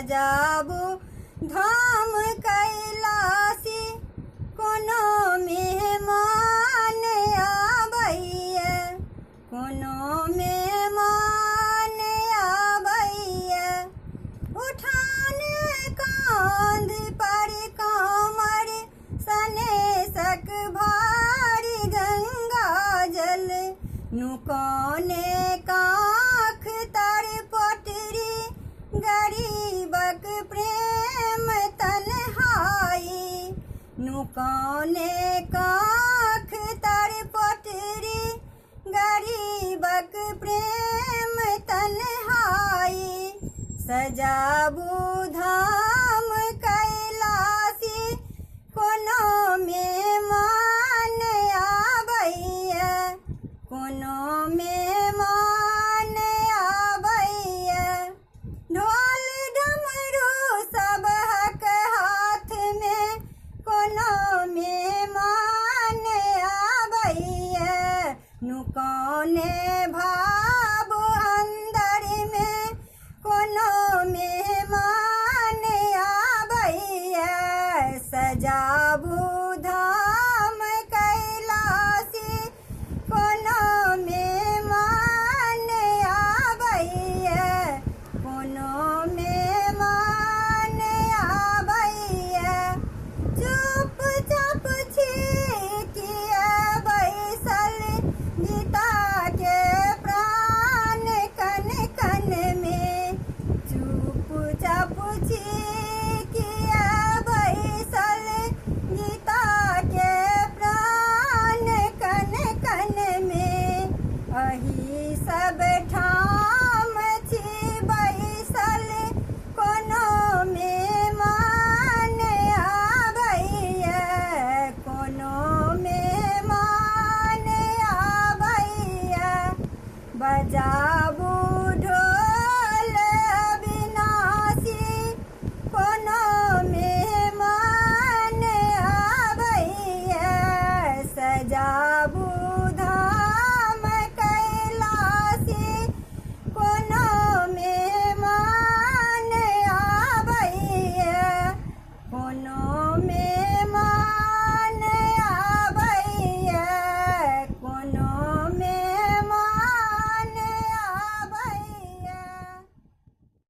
सजाबू धाम कैलासी कोनो मेहमान आबैया कोनो मेहमान आबैया उठान कांध पर कामर सने सक भारी गंगा जल नुकाने काख तर पोटरी गरीबक प्रेम तन्हाई नुकाने काख तर पोटरी गरीबक प्रेम तन्हाई सजाबू धाम कैलासी कोनो मेहमान आबैया कोनो मेहमान आबैया ढोल डमरू सबहक हाथ में कोनो मेहमान आबैया नुकाने भाव अंदर में कोनो मेहमान आबैया सजाबू धाम कैलासी कोनो मेहमान आबैया कोनो मेहमान आबैया चुप चाप छिकिया बैसल गीता के प्राण कन कन में चुप चाप छिकिया बैसल गीता के प्राण कन कन में अही सब ठाम छी बैसल कोनो मेहमान आबैया कोनो मेहमान आबैया बजा